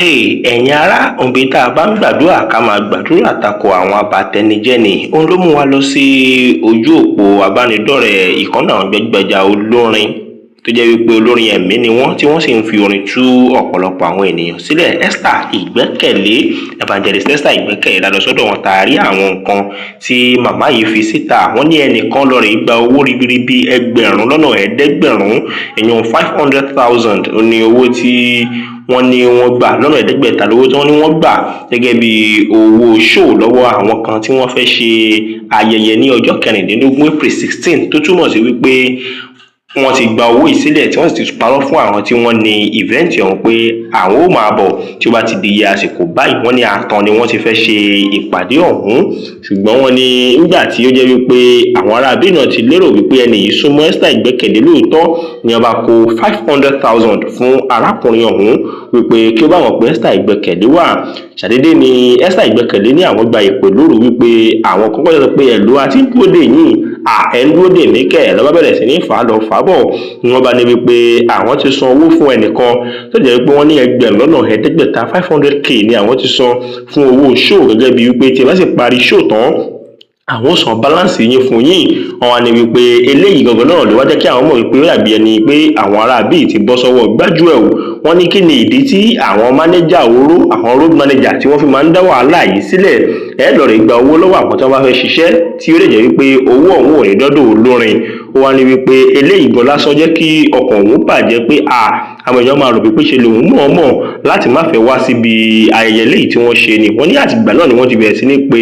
Ẹ̀yin ará, òǹbí tá a bá ń gbàdúrà ká máa gbàdúrà tako àwọn abatẹnijẹ́ ni. Òun ló mú wa lọ sí ojú òpó abánidọ́rẹ̀ẹ́ ìkànnì àwọn gbajúgbajà olórin tó jẹ́ wípé olórin ẹ̀mí ni wọ́n tí wọ́n sì ń fi orin tú ọ̀pọ̀lọpọ̀ àwọn ènìyàn sílẹ̀. Esther Ìgbẹ́kẹ̀lé, Evangelist Esther Ìgbẹ́kẹ̀lé la lọ sọ́dọ̀ wọn tààrí àwọn nǹkan tí màmá yìí fi síta. Wọ́n ní ẹnìkan lọ rèé gba owó ribiribi ẹgbẹ̀rún lọ́nà ẹ̀ẹ́dẹ́gbẹ̀rún, èèyàn 500,000 ní owó tí wọ́n ní wọ́n gbà, lọ́nà ẹ̀ẹ́dẹ́gbẹ̀ta lówó tí wọ́n ní wọ́n gbà gẹ́gẹ́ bí owó show lọ́wọ́ àwọn kan tí wọ́n fẹ́ ṣe ayẹyẹ ní ọjọ́ 16 April 16, tó túmọ̀ sí wípé wọ́n ti gba owó ìsílẹ̀ tí wọ́n sì ti parọ́ fún àwọn tí wọ́n ní ìvẹ́ǹtì ọ̀hún pé àwọn ó máa bọ̀ tí ó bá ti di iye àsìkò báyìí. Wọ́n ní àtàn ni wọ́n ti fẹ́ ṣe ìpàdé ọ̀hún, ṣùgbọ́n wọ́n ní nígbà tí ó jẹ́ wípé àwọn ará bí náà ti lérò wípé ẹni yìí súnmọ́ Esther Ìgbẹ́kẹ̀lé lóòótọ́, ni wọ́n bá kó 500,000 fún arákùnrin ọ̀hún wípé kí ó bá wọn pé Esther Ìgbẹ́kẹ̀lé wà. Ṣàdédé ni Esther Ìgbẹ́kẹ̀lé ní àwọn gba ìpè lóru wípé àwọn kọ́kọ́ sọ pé ẹ̀lú àti dúró dè yín, ẹ̀ ń dúró dè mí kẹ́ ẹ̀ lọ́ba bẹ̀rẹ̀ sí ní fà á lọ fà á bọ̀. Ni wọ́n bá ní wípé àwọn ti san owó fún ẹnìkan tó jẹ́ wípé wọ́n ní ẹgbẹ̀rún lọ́nà ẹ̀ẹ́dẹ́gbẹ̀ta 500k ni àwọn ti san fún owó show, gẹ́gẹ́ bí wípé tí ẹ bá sì parí show tán àwọn san balance yín fún yín. Wọ́n wá ní wípé eléyìí gangan náà ló wá jẹ́ kí àwọn mọ̀ wípé ó dàbí ẹni pé àwọn ará bíi ti bọ́ sọ́wọ́ gbájú ẹ̀ o. Wọ́n ní kí ni ìdí tí àwọn mánéjà oró, àwọn road manager tí wọ́n fi máa ń dá wàhálà yìí sílẹ̀. Ẹ lọ rè gba owó lọ́wọ́ àwọn tí wọ́n bá fẹ́ ṣiṣẹ́ tí ó lè jẹ́ wípé owó ọ̀hún ò ní dọ́dọ̀ olórin. Ó wá ní wípé eléyìí gan lásán jẹ́ kí ọkàn òun bàjẹ́ pé àwọn èèyàn máa rò pé ṣe lòun mọ̀ọ́mọ̀ láti má fẹ́ wá síbi ayẹyẹ léyìí tí wọ́n ṣe ni. Wọ́n ní àtìgbà náà ni wọ́n ti bẹ̀rẹ̀ sí ní pe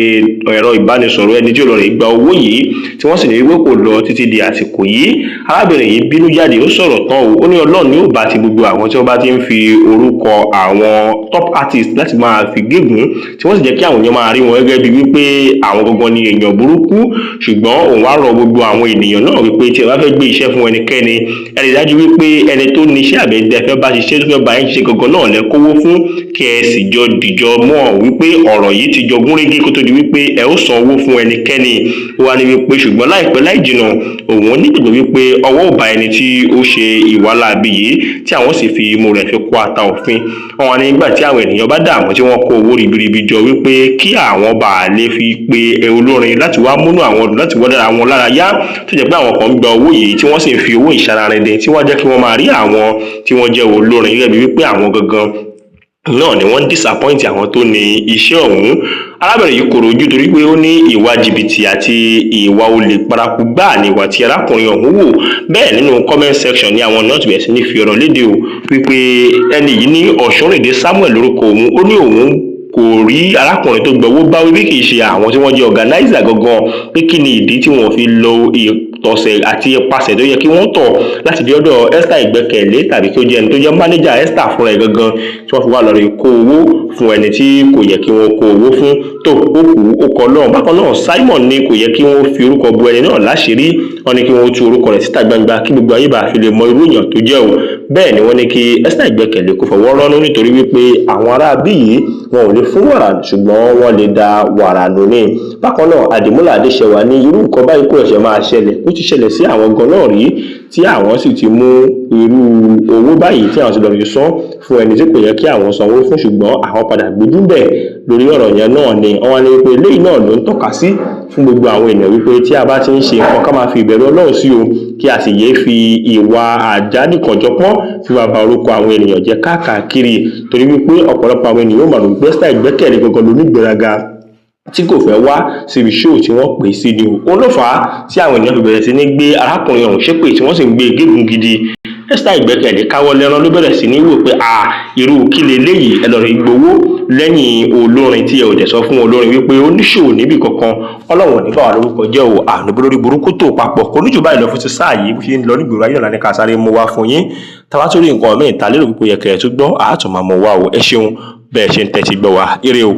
ẹ̀rọ ìbánisọ̀rọ̀ ẹni tí ó lọ rè gba owó yìí tí wọ́n sì ní wípé kò lọ títí di àsìkò yìí. Arábìnrin yìí bínú jáde, ó sọ̀rọ̀ tán o. Ó ní Ọlọ́run ni ó bá ti gbogbo àwọn tí wọ́n bá ti ń fi orúkọ àwọn top artist láti máa fi gégùn, tí wọ́n sì jẹ́ kí àwọn èèyàn máa rí wọn gẹ́gẹ́ bí wípé àwọn gangan ni èèyàn burúkú. Ṣùgbọ́n òun wá rọ gbogbo àwọn ènìyàn náà wípé tí ẹ bá fẹ́ gbé iṣẹ́ fún ẹnikẹ́ni, ẹ rí dájú wípé ẹni tó ní iṣẹ́ àbẹ̀dẹ fẹ́ bá ṣiṣẹ́ tó fẹ́ bá yín ṣe gangan náà lẹ kówó fún, kí ẹ sì jọ dìjọ mọ̀ wípé ọ̀rọ̀ yìí ti jọ gúnrégé kó tó di wípé ẹ ó san owó fún ẹnikẹ́ni. Ó wá ní wípé ṣùgbọ́n láìpẹ́ láì jìnnà òun nígbàgbọ́ wípé ọwọ́ ò bá ẹni tí ó ṣe ìwà láabi yìí, tí àwọn sì fi imú rẹ̀ fi kó ata òfin. Wọ́n wá ní nígbà tí àwọn ènìyàn bá dààmú tí wọ́n kó owó ribiribi jọ wípé kí àwọn bá lè fi pe olórin láti wá múnú àwọn dùn, láti wá dára wọn lára yá, tó jẹ́ pé àwọn kan ń gba owó yìí tí wọ́n sì ń fi owó ìṣararindin tí wọ́n jẹ́ kí wọ́n máa rí àwọn tí wọ́n jẹ́ olórin gẹ́gẹ́ bí wípé àwọn gangan náà ni wọ́n disappoint àwọn tó ní iṣẹ́ ọ̀hún. Arábìnrin yìí kòrò ojú torí pé ó ní ìwà jìbìtì àti ìwà olè paraku gbáà ní ìwà tí arákùnrin ọ̀hún wò. Bẹ́ẹ̀ nínú comment section ni àwọn náà ti bẹ̀rẹ̀ sí ní fi ọ̀rọ̀ léde o wípé ẹni yìí ní Ọ̀ṣúnrìndé Samuel lórúkọ òun. Ó ní òun kò rí arákùnrin tó gbowó báwí bí kì í ṣe àwọn tí wọ́n jẹ́ organizer gangan, pé kí ni ìdí tí wọ́n fi lo ìtọ̀sẹ̀ àti ipasẹ̀ tó yẹ kí wọ́n tọ̀ láti di ọ̀dọ̀ Esther Ìgbẹ́kẹ̀lé, tàbí kí ó jẹ́ ẹni tó jẹ́ mánéjà Esther fúnra ẹ̀ gangan tí wọ́n fi wá lọ rí kó owó fún ẹni tí kò yẹ kí wọ́n kó owó fún. Tó ó kọ náà bákan náà Simon ní kò yẹ kí wọ́n fi orúkọ bu ẹni náà láṣìírí. Wọ́n ní kí wọ́n tú orúkọ rẹ̀ síta gbangba kí gbogbo ayé bá fi lè mọ irú èèyàn tó jẹ́ o. Bẹ́ẹ̀ ni wọ́n ní kí Esther Ìgbẹ́kẹ̀lé kó fọwọ́ rọ́nú nítorí wípé àwọn ará bí yìí wọn ò lè fún wàrà ṣùgbọ́n wọ́n lè da wàrà nù ní. Bákan náà Àdìmúlà Adéṣẹwà ní irú nǹkan báyìí kò ẹ̀ṣẹ̀ máa ṣẹlẹ̀, ó ti ṣẹlẹ̀ sí àwọn gan náà rí tí àwọn sì ti mú irú owó báyìí tí àwọn ti lọ fi san fún ẹni tí kò yẹ kí àwọn sanwó fún, ṣùgbọ́n àwọn padà gbójú bẹ̀ lórí ọ̀rọ̀ yẹn náà ni. Wọ́n wá ní wípé eléyìí náà ló ń tọ́ka sí fún gbogbo àwọn ènìyàn wípé tí a bá ti ń ṣe nǹkan ká máa fi ìbẹ̀rù Ọlọ́run sí o, kí a sì yé fi ìwà àjánìkànjọpọ́n fi wá ba orúkọ àwọn ènìyàn jẹ́ káàkiri, torí wípé ọ̀pọ̀lọpọ̀ àwọn ènìyàn máa rò wípé Esther Ìgbẹ́kẹ̀lé gangan ló ní ìgbéraga tí kò fẹ́ wá síbi show tí wọ́n pè sí ni o. Ó ló fà á tí àwọn ènìyàn fi bẹ̀rẹ̀ sí ní gbé arákùnrin ọ̀hún ṣépè tí wọ́n sì ń gbé gégùn gidi. Esther Ìgbẹ́kẹ̀lé káwọ́ lẹ́rán ló bẹ̀rẹ̀ sí ní wò pé irú kí leléyìí, ẹ lọ rí gbowó lẹ́yìn olórin tí ẹ ò dẹ̀ sọ fún olórin wípé ó ní show níbì kankan. Ọlọ́run ní bá wa lórúkọ jẹ́ o, àníbó lórí burúkú tó papọ̀ kò ní jù báyìí lọ fún ti sáà yìí fi ń lọ nígboro ayé ọ̀la ní ká sáré mú wá fún yín. Tàbá tó rí nǹkan mìíràn ta lérò wípé yẹ kẹ́ ẹ tún gbọ́ àátùn máa mọ̀ wá o. Ẹ ṣeun bẹ́ẹ̀ ṣe ń tẹ́tí gbọ́ wa. Ire o.